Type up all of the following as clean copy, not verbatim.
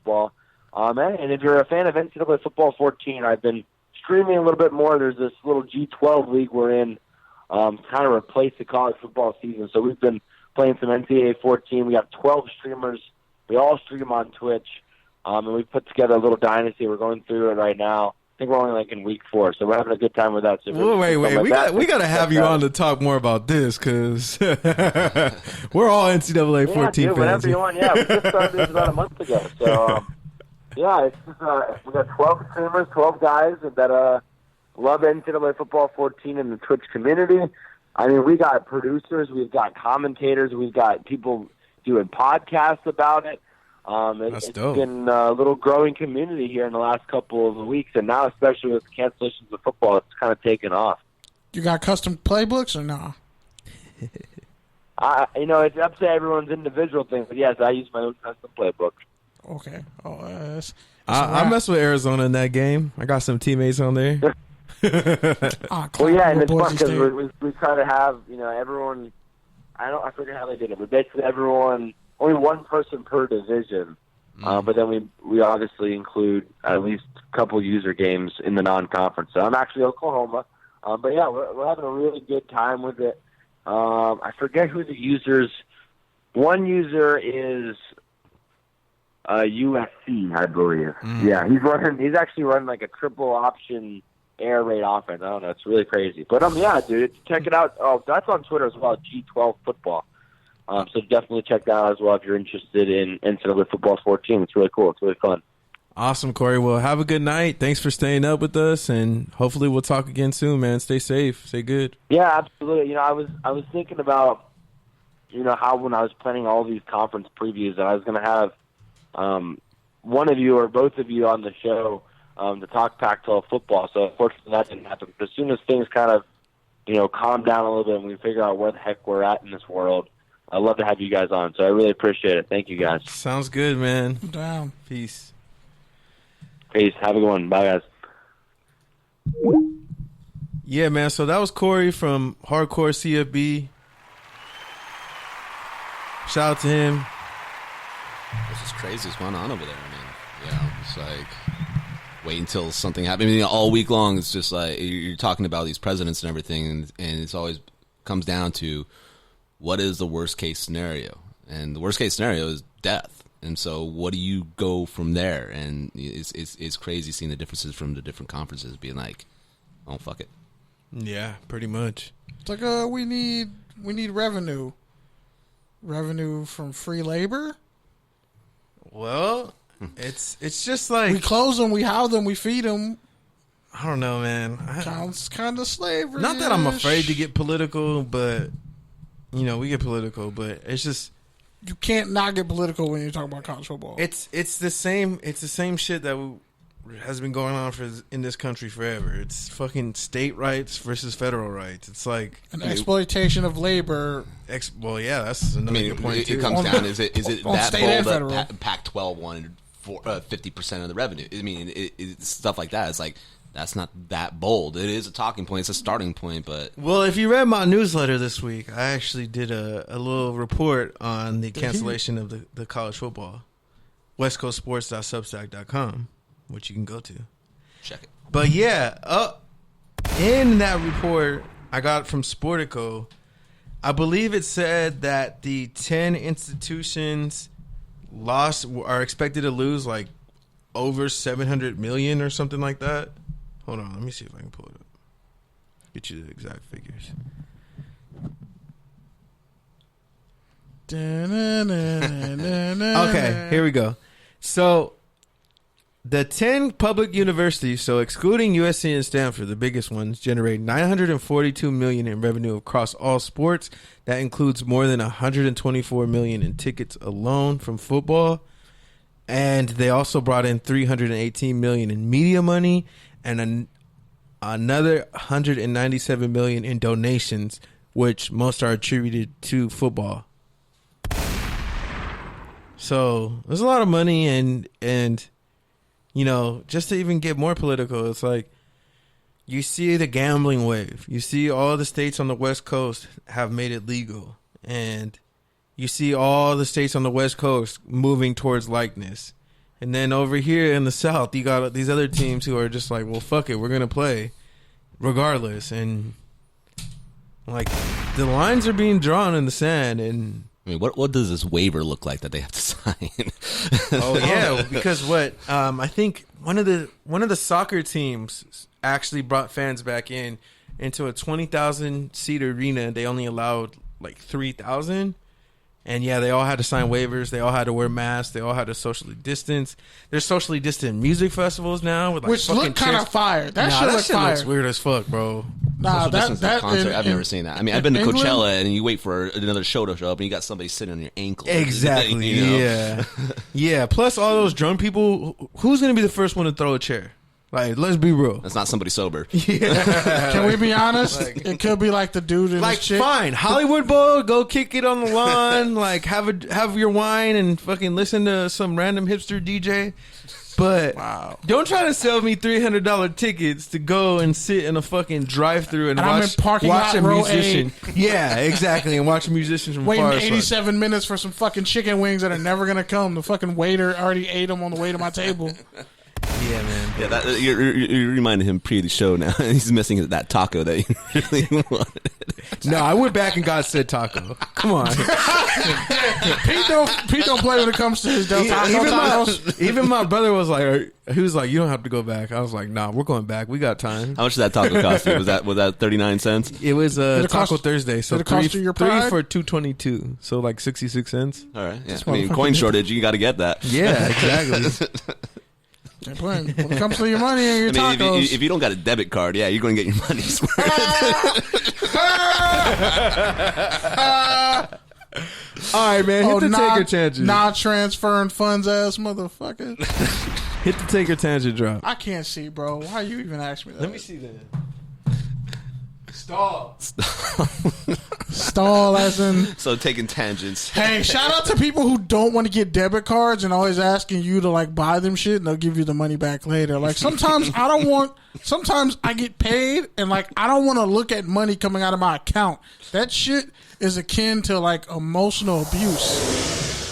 football. And if you're a fan of NCAA Football 14, I've been streaming a little bit more. There's this little G12 league we're in, kind of replace the college football season. So we've been playing some NCAA 14. We have 12 streamers. We all stream on Twitch. And we've put together a little dynasty. We're going through it right now. I think we're only in week 4, so we're having a good time with that. So wait. We got to have you on to talk more about this because we're all NCAA 14 fans. Whenever you want. Yeah, we just started this about a month ago. So, it's just, we got 12 streamers, 12 guys that love NCAA Football 14 in the Twitch community. I mean, we got producers, we've got commentators, we've got people doing podcasts about it. It's been a little growing community here in the last couple of weeks, and now especially with the cancellations of football, it's kind of taken off. You got custom playbooks or no? It's up to everyone's individual thing, but yes, I use my own custom playbook. Okay. I mess with Arizona in that game. I got some teammates on there. And it's fun because we try to have everyone. I forget how they did it, but basically everyone. Only one person per division, but then we obviously include at least a couple user games in the non-conference. So I'm actually Oklahoma, but yeah, we're having a really good time with it. I forget who the users. One user is USC, I believe. Yeah, he's actually running like a triple option air raid offense. I don't know, it's really crazy. But dude, check it out. Oh, that's on Twitter as well. G12 Football. So definitely check that out as well if you're interested in NCAA Football 14. It's really cool. It's really fun. Awesome, Corey. Well, have a good night. Thanks for staying up with us, and hopefully we'll talk again soon, man. Stay safe. Stay good. Yeah, absolutely. I was thinking about, how when I was planning all these conference previews that I was going to have one of you or both of you on the show to talk Pac-12 football. So unfortunately that didn't happen. But as soon as things kind of, calm down a little bit and we figure out where the heck we're at in this world, I'd love to have you guys on, so I really appreciate it. Thank you, guys. Sounds good, man. Down. Peace. Peace. Have a good one. Bye, guys. Yeah, man, so that was Corey from Hardcore CFB. Shout out to him. This is crazy what's going on over there, man. It's like wait until something happens. I mean, all week long, it's just like you're talking about these presidents and everything, and it's always comes down to what is the worst case scenario? And the worst case scenario is death. And so what do you go from there? And it's crazy seeing the differences from the different conferences being like, oh, fuck it. Yeah, pretty much. It's like we need revenue. Revenue from free labor? Well, it's just like we close them, we house them, we feed them. I don't know, man. Sounds kind of slavery. Not that I'm afraid to get political, but we get political, but it's just you can't not get political when you're talking about college football. It's the same shit that has been going on in this country forever. It's fucking state rights versus federal rights. It's like an exploitation of labor. Well, yeah, that's another good point too. It comes down is it that bold that Pac-12 wanted 50% of the revenue? I mean, it's stuff like that. It's like that's not that bold. It is a talking point. It's a starting point. But well, if you read my newsletter this week, I actually did a little report on the cancellation of the college football. westcoastsports.substack.com, which you can go to. Check it. But yeah, in that report I got from Sportico, I believe it said that the 10 institutions are expected to lose like over $700 million or something like that. Hold on, let me see if I can pull it up. Get you the exact figures. Okay, here we go. So the 10 public universities, so excluding USC and Stanford, the biggest ones, generate $942 million in revenue across all sports. That includes more than $124 million in tickets alone from football. And they also brought in $318 million in media money and another $197 million in donations, which most are attributed to football. So there's a lot of money, and just to even get more political, it's like you see the gambling wave. You see all the states on the West Coast have made it legal, and you see all the states on the West Coast moving towards likeness. And then over here in the South, you got these other teams who are just like, well, fuck it, we're gonna play regardless. And like the lines are being drawn in the sand. And I mean, what does this waiver look like that they have to sign? oh yeah, because what I think one of the soccer teams actually brought fans back into a 20,000 seat arena. They only allowed like 3,000. And yeah, they all had to sign waivers. They all had to wear masks. They all had to socially distance. There's socially distant music festivals now, with like which look kind of fire. That shit looks weird as fuck, bro. Nah, that concert. I've never seen that. I mean, I've been to Coachella, and you wait for another show to show up, and you got somebody sitting on your ankle. Exactly. You know? Yeah, yeah. Plus, all those drunk people. Who's gonna be the first one to throw a chair? Like, let's be real. That's not somebody sober. Yeah. Can we be honest? It could be like the dude in like his chick. Fine, Hollywood Bowl, go kick it on the lawn. Like have your wine and fucking listen to some random hipster DJ. But don't try to sell me $300 tickets to go and sit in a fucking drive-through and watch a musician. Yeah, exactly, and watch musicians from waiting far 87 minutes for some fucking chicken wings that are never gonna come. The fucking waiter already ate them on the way to my table. Yeah, man. Yeah, that, you're reminding him pre the show now. He's missing that taco that he really wanted. No, I went back and got said taco. Come on. Pete don't play when it comes to his Del Taco tacos. Even my brother was like, he was like, you don't have to go back. I was like, nah, we're going back. We got time. How much did that taco cost you? Was that 39 cents? It was Taco Thursday. So did it cost you your pride? 3 for $2.22. So like 66 cents. All right. Yeah. I mean, coin shortage, you got to get that. Yeah, exactly. When it comes to your money and your tacos. If you don't got a debit card, yeah, you're going to get your money's worth. All right, man. Hit the take or tangent. Not transferring funds, ass motherfucker. Hit the take or tangent drop. I can't see, bro. Why you even ask me that? Let me see that. Stall. Stall as in. So taking tangents. Hey, shout out to people who don't want to get debit cards and always asking you to like buy them shit and they'll give you the money back later. Like sometimes sometimes I get paid and like I don't want to look at money coming out of my account. That shit is akin to like emotional abuse.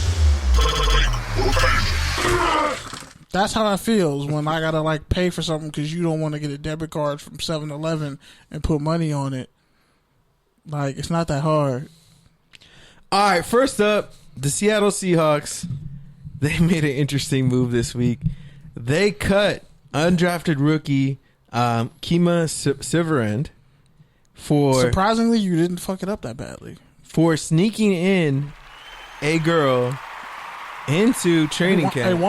That's how that feels when I gotta like pay for something because you don't want to get a debit card from 7-Eleven and put money on it. Like, it's not that hard. All right, first up, the Seattle Seahawks. They made an interesting move this week. They cut undrafted rookie Kima Severand for... Surprisingly, you didn't fuck it up that badly. For sneaking in a girl into training camp.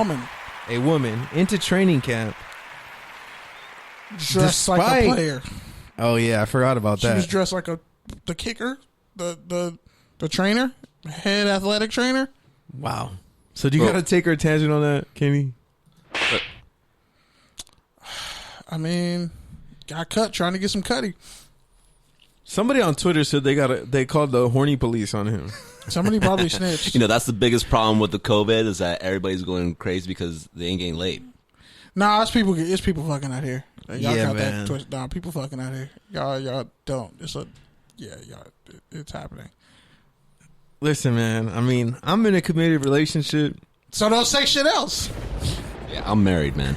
A woman into training camp. Dressed like a player. Oh, yeah, I forgot about that. She was dressed like the kicker, the trainer, head athletic trainer. Wow. So do you got to take her tangent on that, Kenny? I mean, got cut trying to get some cutty. Somebody on Twitter said they called the horny police on him. Somebody probably snitched. You know, that's the biggest problem with the COVID is that everybody's going crazy because they ain't getting laid. Nah, it's people fucking out here. Y'all got man. that twist. Nah, people fucking out here. Y'all don't. It's happening. Listen, man. I mean, I'm in a committed relationship. So don't say shit else. Yeah, I'm married, man.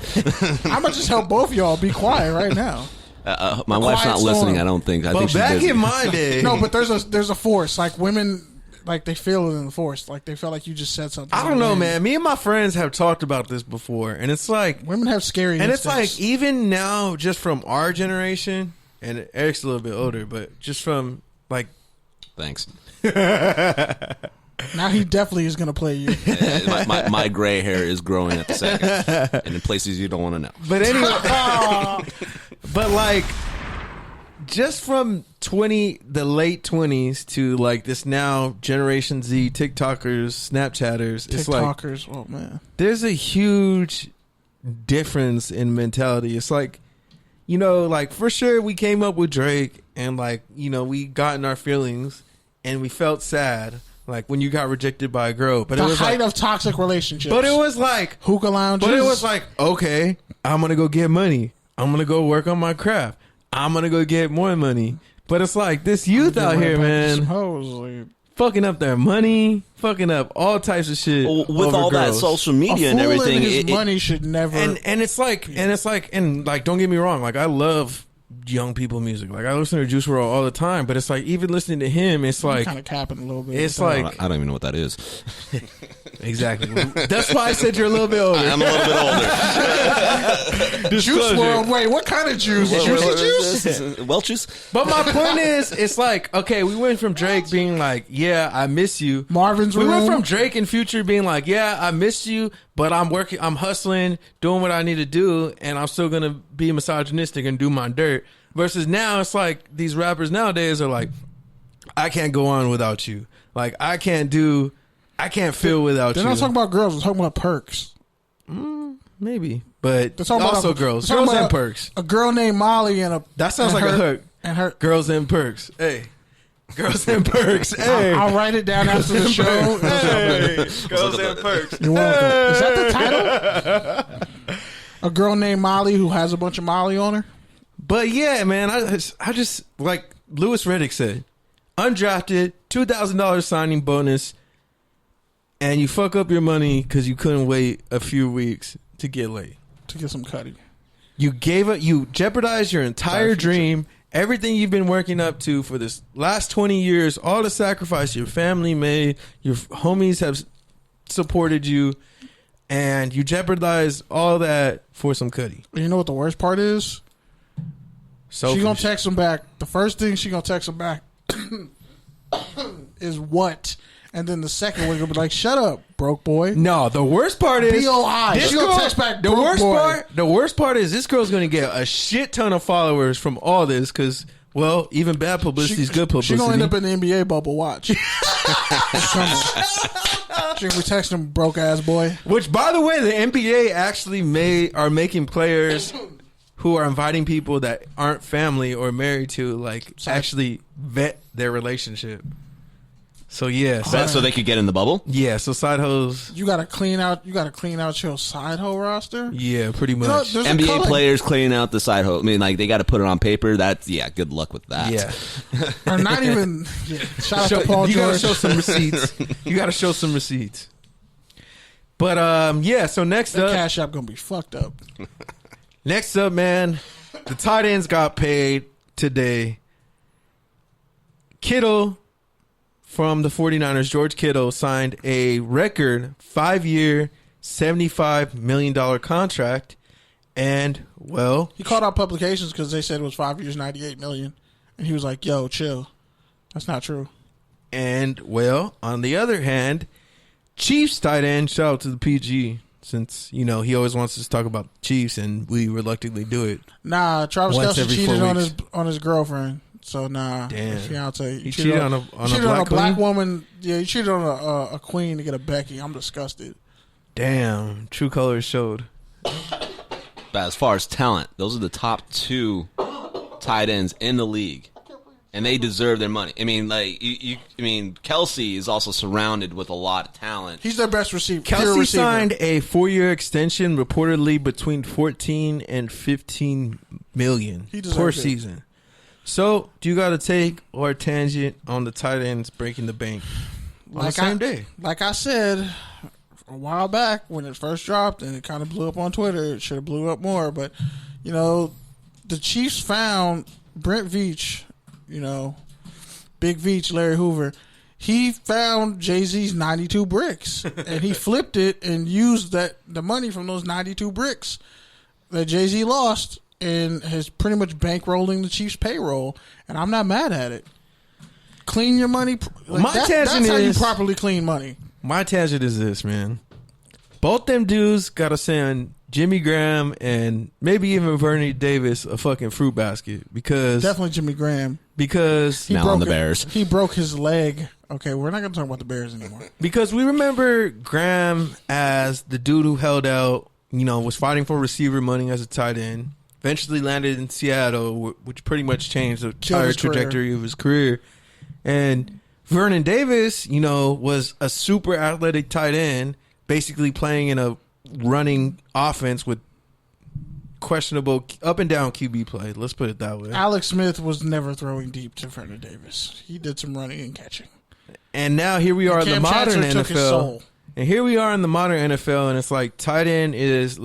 I'm gonna just help both of y'all be quiet right now. My wife's not listening. I don't think. I think she's back busy. in my day, no, but there's a force. Like women, like they feel it in the force. Like they feel like you just said something. I don't know, man. Me and my friends have talked about this before, and it's like women have scary. And instincts. it's like even now, just from our generation, and Eric's a little bit older, but just from like, thanks. Now he definitely is gonna play you. My gray hair is growing at the second, and in places you don't want to know. But anyway, but like, just from the late 20s to like this now Generation Z TikTokers, Snapchatters, it's like oh man, there's a huge difference in mentality. It's like, you know, like for sure we came up with Drake and like, you know, we got in our feelings and we felt sad. Like when you got rejected by a girl, but the it was height like, of toxic relationships. But it was like hookah lounges. But it was like, okay, I'm gonna go get money. I'm gonna go work on my craft. I'm gonna go get more money. But it's like this youth out here, man. fucking up their money, fucking up all types of shit. With over all that girls. social media and A fool everything, his money should never. And it's like don't get me wrong, like I love young people music. Like I listen to Juice WRLD all the time, but it's like even listening to him, it's like kind of capping a little bit. It's I like don't even know what that is. exactly. That's why I said you're a little bit older. I'm a little bit older. Juice WRLD. Wait, what kind of juice? Juicy juice? Welch's. But my point is, it's like, okay, we went from Drake being like, yeah, I miss you. Marvin's We went Room. from Drake and Future being like, yeah, I miss you, but I'm working, I'm hustling, doing what I need to do, and I'm still gonna be misogynistic and do my dirt. Versus now, it's like these rappers nowadays are like, I can't go on without you. Like I can't feel without They're you. not talking about girls. They're talking about perks. Maybe, but They're talking also about girls they're talking and about perks. A girl named Molly and a That sounds and like a her- hook. And her. Girls and perks. Hey. Girls and perks. Hey. I'll write it down after the show. Hey. Girls and perks. You're welcome. Is that the title? A girl named Molly who has a bunch of Molly on her. But yeah, man, I just like Louis Riddick said, undrafted, $2,000 signing bonus, and you fuck up your money because you couldn't wait a few weeks to get laid. To get some cutty. You jeopardized your entire dream, everything you've been working up to for this last 20 years, all the sacrifice your family made, your homies have supported you, and you jeopardize all that for some cutty. You know what the worst part is? So She gonna text him back. The first thing she gonna text him back is what? And then the second one gonna be like, "Shut up, broke boy." No, the worst part is B.O.I. this She gonna girl- text back, The broke worst boy. part. The worst part is this girl's gonna get a shit ton of followers from all this because, well, even bad publicity is good publicity. She gonna end up in the NBA bubble. Watch. It's coming. She gonna be texting him, broke ass boy. Which, by the way, the NBA actually are making players who are inviting people that aren't family or married to, like, actually vet their relationship. So yeah, So they could get in the bubble? yeah. So side hoes, You gotta clean out your side hoe roster. yeah, pretty You know, much. there's a NBA color- players cleaning out the side hole. I mean, like, they got to put it on paper. That's, good luck with that. Yeah. or not even. Yeah, shout out to Paul You gotta George. show some receipts. You gotta show some receipts. But yeah. So next That up, Cash App gonna be fucked up. man, the tight ends got paid today. Kittle from the 49ers, George Kittle, signed a record 5-year, $75 million contract. And, well, He called out publications because they said it was 5 years, $98 million, and he was like, "Yo, chill. That's not true." on the other hand, Chiefs tight end, shout out to the PG, since, he always wants us to talk about Chiefs, and we reluctantly do it. Nah, Travis Once Kelce every cheated 4 on weeks. his girlfriend. So nah, Damn. his fiance. He cheated on a black queen? woman. Yeah, he cheated on a queen to get a Becky. I'm disgusted. Damn, true colors showed. But as far as talent, those are the top 2 tight ends in the league. And they deserve their money. I mean, like, Kelce is also surrounded with a lot of talent. He's their best receiver. pure Kelce receiver. signed a 4-year extension, reportedly between 14 and 15 million He per deserves it. season. So, do you got to take or tangent on the tight ends breaking the bank on the same day? Like I said a while back when it first dropped, and it kind of blew up on Twitter. It should have blew up more, but the Chiefs found Brent Veach. Big Veach, Larry Hoover. He found Jay-Z's 92 bricks, and he flipped it and used the money from those 92 bricks that Jay-Z lost, and is pretty much bankrolling the Chiefs' payroll. And I'm not mad at it. Clean your money. That's how you properly clean money. My tangent is this, man. Both them dudes got to send Jimmy Graham and maybe even Vernon Davis a fucking fruit basket because Definitely Jimmy Graham. because He Now broke on the Bears. He broke his leg. Okay, we're not going to talk about the Bears anymore. because we remember Graham as the dude who held out, was fighting for receiver money as a tight end. Eventually landed in Seattle, which pretty much changed the entire his career. trajectory of his career. And Vernon Davis, was a super athletic tight end, basically playing in a running offense with questionable up and down QB play. Let's put it that way. Alex Smith was never throwing deep to Vernon Davis. He did some running and catching. And now here we are in the Cam modern Chancellor took his NFL. soul. And here we are in the modern NFL, and it's like tight end is